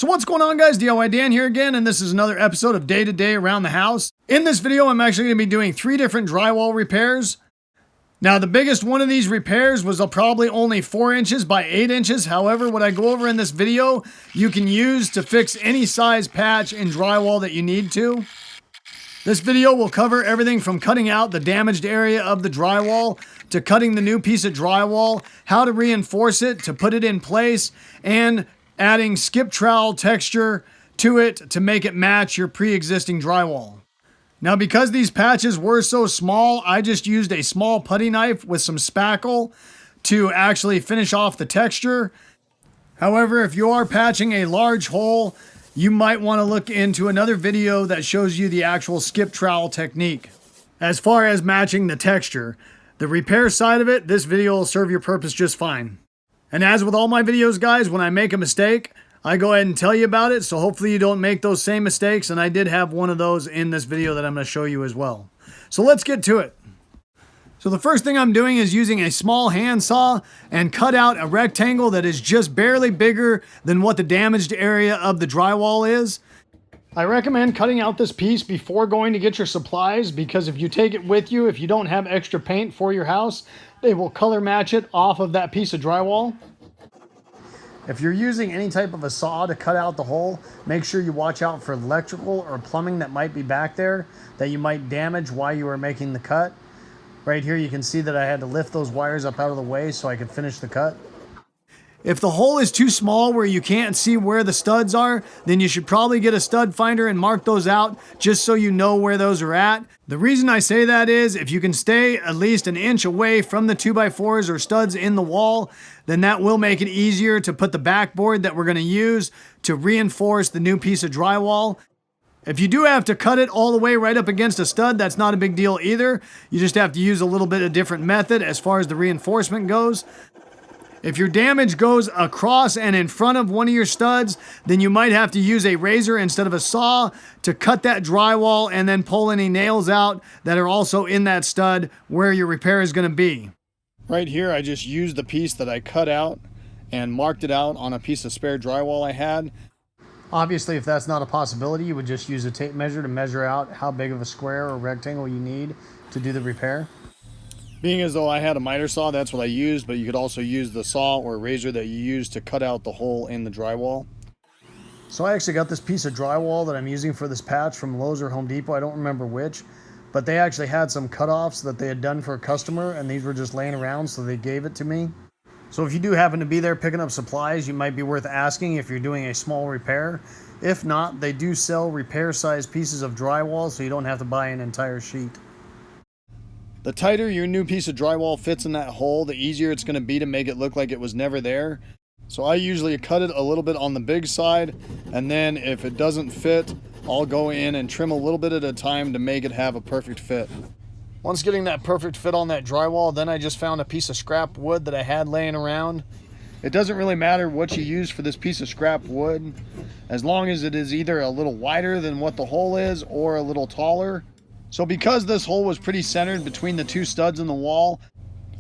So what's going on, guys? DIY Dan here again, and this is another episode of Day to Day Around the House. In this video, I'm actually going to be doing 3 different drywall repairs. Now, the biggest one of these repairs was probably only 4 inches by 8 inches. However, what I go over in this video, you can use to fix any size patch in drywall that you need to. This video will cover everything from cutting out the damaged area of the drywall to cutting the new piece of drywall, how to reinforce it, to put it in place, and adding skip trowel texture to it to make it match your pre-existing drywall. Now, because these patches were so small, I just used a small putty knife with some spackle to actually finish off the texture. However, if you are patching a large hole, you might want to look into another video that shows you the actual skip trowel technique. As far as matching the texture, the repair side of it, this video will serve your purpose just fine. And as with all my videos, guys, when I make a mistake, I go ahead and tell you about it, so hopefully you don't make those same mistakes, and I did have one of those in this video that I'm going to show you as well. So let's get to it. So the first thing I'm doing is using a small handsaw and cut out a rectangle that is just barely bigger than what the damaged area of the drywall is. I recommend cutting out this piece before going to get your supplies, because if you take it with you, if you don't have extra paint for your house, they will color match it off of that piece of drywall. If you're using any type of a saw to cut out the hole, make sure you watch out for electrical or plumbing that might be back there that you might damage while you are making the cut. Right here you can see that I had to lift those wires up out of the way so I could finish the cut. If the hole is too small where you can't see where the studs are, then you should probably get a stud finder and mark those out just so you know where those are at. The reason I say that is if you can stay at least an inch away from the 2x4s or studs in the wall, then that will make it easier to put the backboard that we're going to use to reinforce the new piece of drywall. If you do have to cut it all the way right up against a stud, that's not a big deal either. You just have to use a little bit of different method as far as the reinforcement goes. If your damage goes across and in front of one of your studs, then you might have to use a razor instead of a saw to cut that drywall and then pull any nails out that are also in that stud where your repair is going to be. Right here, I just used the piece that I cut out and marked it out on a piece of spare drywall I had. Obviously, if that's not a possibility, you would just use a tape measure to measure out how big of a square or rectangle you need to do the repair. Being as though I had a miter saw, that's what I used, but you could also use the saw or razor that you use to cut out the hole in the drywall. So I actually got this piece of drywall that I'm using for this patch from Lowe's or Home Depot, I don't remember which, but they actually had some cutoffs that they had done for a customer, and these were just laying around, so they gave it to me. So if you do happen to be there picking up supplies, you might be worth asking if you're doing a small repair. If not, they do sell repair-sized pieces of drywall, so you don't have to buy an entire sheet. The tighter your new piece of drywall fits in that hole, the easier it's going to be to make it look like it was never there. So I usually cut it a little bit on the big side, and then if it doesn't fit, I'll go in and trim a little bit at a time to make it have a perfect fit. Once getting that perfect fit on that drywall, then I just found a piece of scrap wood that I had laying around. It doesn't really matter what you use for this piece of scrap wood, as long as it is either a little wider than what the hole is or a little taller. So because this hole was pretty centered between the 2 studs in the wall,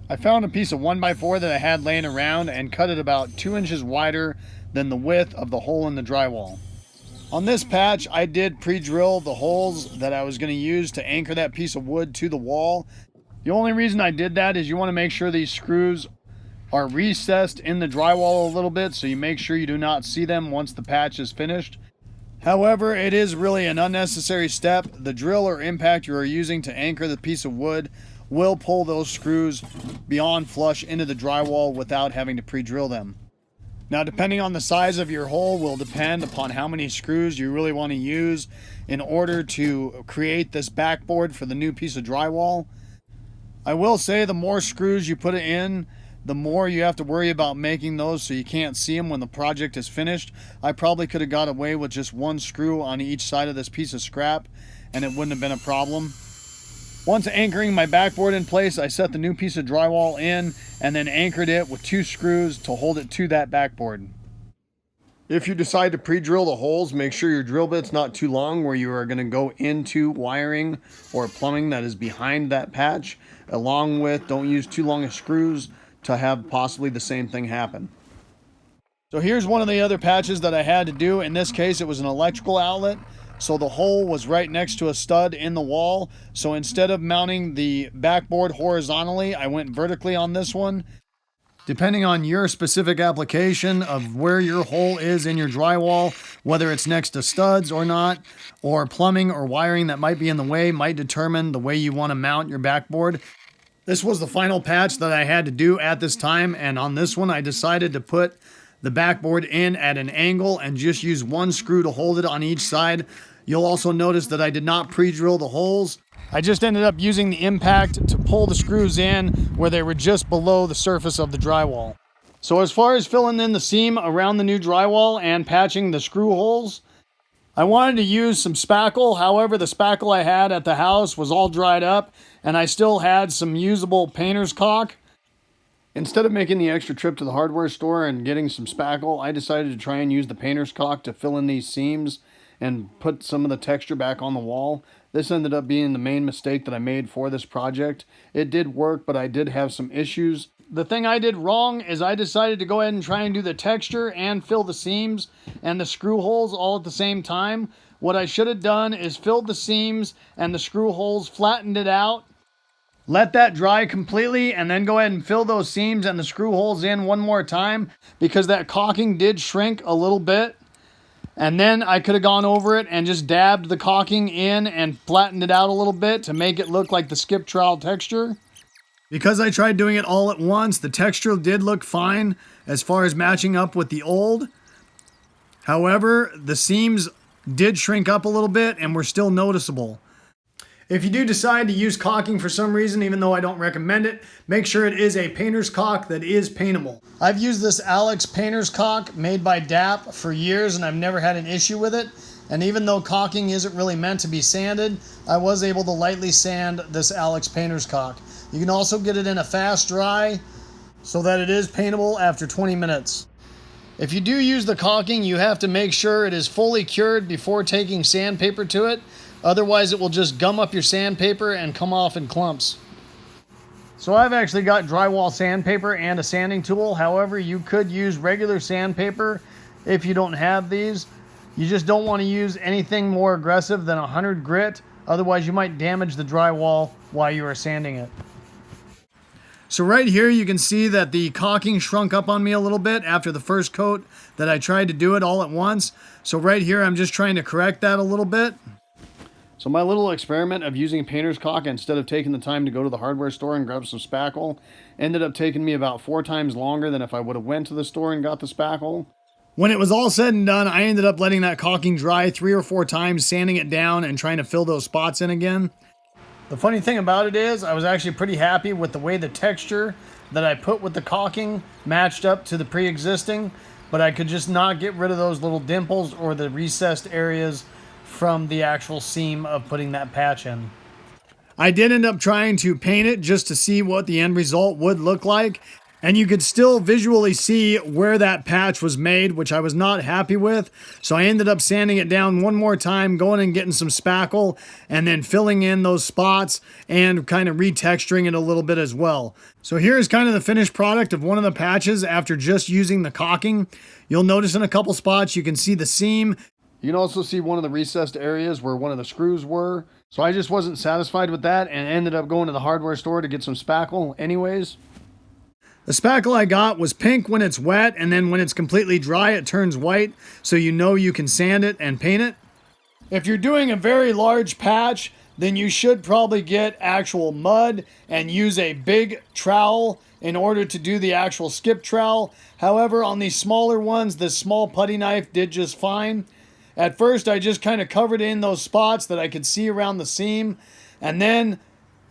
I found a piece of 1x4 that I had laying around and cut it about 2 inches wider than the width of the hole in the drywall. On this patch, I did pre-drill the holes that I was going to use to anchor that piece of wood to the wall. The only reason I did that is you want to make sure these screws are recessed in the drywall a little bit, so you make sure you do not see them once the patch is finished. However, it is really an unnecessary step. The drill or impact you are using to anchor the piece of wood will pull those screws beyond flush into the drywall without having to pre-drill them. Now, depending on the size of your hole will depend upon how many screws you really want to use in order to create this backboard for the new piece of drywall. I will say the more screws you put it in, the more you have to worry about making those so you can't see them when the project is finished. I probably could have got away with just 1 screw on each side of this piece of scrap and it wouldn't have been a problem. Once anchoring my backboard in place, I set the new piece of drywall in and then anchored it with 2 screws to hold it to that backboard. If you decide to pre-drill the holes, make sure your drill bit's not too long where you are going to go into wiring or plumbing that is behind that patch. Along with, don't use too long of screws to have possibly the same thing happen. So here's one of the other patches that I had to do. In this case, it was an electrical outlet. So the hole was right next to a stud in the wall. So instead of mounting the backboard horizontally, I went vertically on this one. Depending on your specific application of where your hole is in your drywall, whether it's next to studs or not, or plumbing or wiring that might be in the way, might determine the way you want to mount your backboard. This was the final patch that I had to do at this time, and on this one I decided to put the backboard in at an angle and just use one screw to hold it on each side. You'll also notice that I did not pre-drill the holes. I just ended up using the impact to pull the screws in where they were just below the surface of the drywall. So as far as filling in the seam around the new drywall and patching the screw holes, I wanted to use some spackle. However, the spackle I had at the house was all dried up and I still had some usable painter's caulk. Instead of making the extra trip to the hardware store and getting some spackle, I decided to try and use the painter's caulk to fill in these seams and put some of the texture back on the wall. This ended up being the main mistake that I made for this project. It did work, but I did have some issues. The thing I did wrong is I decided to go ahead and try and do the texture and fill the seams and the screw holes all at the same time. What I should have done is filled the seams and the screw holes, flattened it out, let that dry completely, and then go ahead and fill those seams and the screw holes in one more time, because that caulking did shrink a little bit. And then I could have gone over it and just dabbed the caulking in and flattened it out a little bit to make it look like the skip trowel texture. Because I tried doing it all at once, the texture did look fine as far as matching up with the old. However, the seams did shrink up a little bit and were still noticeable. If you do decide to use caulking for some reason, even though I don't recommend it, make sure it is a painter's caulk that is paintable. I've used this Alex painter's caulk made by DAP for years and I've never had an issue with it. And even though caulking isn't really meant to be sanded, I was able to lightly sand this Alex painter's caulk. You can also get it in a fast dry so that it is paintable after 20 minutes. If you do use the caulking, you have to make sure it is fully cured before taking sandpaper to it. Otherwise, it will just gum up your sandpaper and come off in clumps. So I've actually got drywall sandpaper and a sanding tool. However, you could use regular sandpaper if you don't have these. You just don't want to use anything more aggressive than 100 grit. Otherwise, you might damage the drywall while you are sanding it. So right here, you can see that the caulking shrunk up on me a little bit after the first coat that I tried to do it all at once. So right here, I'm just trying to correct that a little bit. So my little experiment of using painter's caulk instead of taking the time to go to the hardware store and grab some spackle ended up taking me about 4 times longer than if I would have went to the store and got the spackle. When it was all said and done, I ended up letting that caulking dry 3 or 4 times, sanding it down and trying to fill those spots in again. The funny thing about it is I was actually pretty happy with the way the texture that I put with the caulking matched up to the pre-existing, but I could just not get rid of those little dimples or the recessed areas from the actual seam of putting that patch in. I did end up trying to paint it just to see what the end result would look like, and you could still visually see where that patch was made, which I was not happy with. So I ended up sanding it down one more time, going and getting some spackle, and then filling in those spots and kind of retexturing it a little bit as well. So here's kind of the finished product of one of the patches after just using the caulking. You'll notice in a couple spots you can see the seam. You can also see one of the recessed areas where one of the screws were. So I just wasn't satisfied with that and ended up going to the hardware store to get some spackle anyways. The spackle I got was pink when it's wet, and then when it's completely dry it turns white, so you know you can sand it and paint it. If you're doing a very large patch, then you should probably get actual mud and use a big trowel in order to do the actual skip trowel. However, on these smaller ones, this small putty knife did just fine. At first, I just kind of covered in those spots that I could see around the seam. And then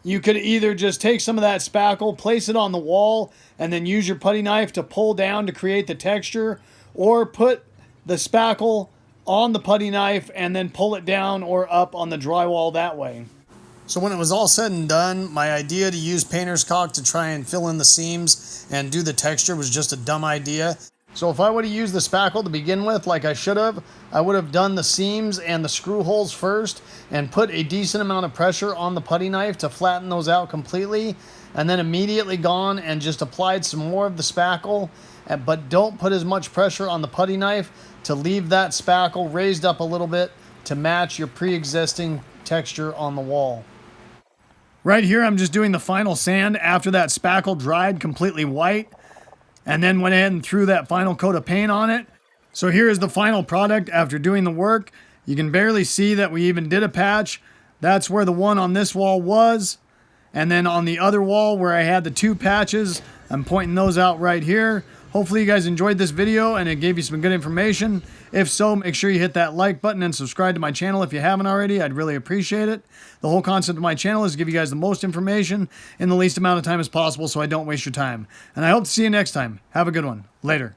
you could either just take some of that spackle, place it on the wall, and then use your putty knife to pull down to create the texture, or put the spackle on the putty knife and then pull it down or up on the drywall that way. So when it was all said and done, my idea to use painter's caulk to try and fill in the seams and do the texture was just a dumb idea. So if I would have used the spackle to begin with, like I should have, I would have done the seams and the screw holes first and put a decent amount of pressure on the putty knife to flatten those out completely, and then immediately gone and just applied some more of the spackle but don't put as much pressure on the putty knife to leave that spackle raised up a little bit to match your pre-existing texture on the wall. Right here, I'm just doing the final sand after that spackle dried completely white, and then went ahead and threw that final coat of paint on it. So here is the final product after doing the work. You can barely see that we even did a patch. That's where the one on this wall was. And then on the other wall where I had the 2 patches, I'm pointing those out right here. Hopefully you guys enjoyed this video and it gave you some good information. If so, make sure you hit that like button and subscribe to my channel if you haven't already. I'd really appreciate it. The whole concept of my channel is to give you guys the most information in the least amount of time as possible so I don't waste your time. And I hope to see you next time. Have a good one. Later.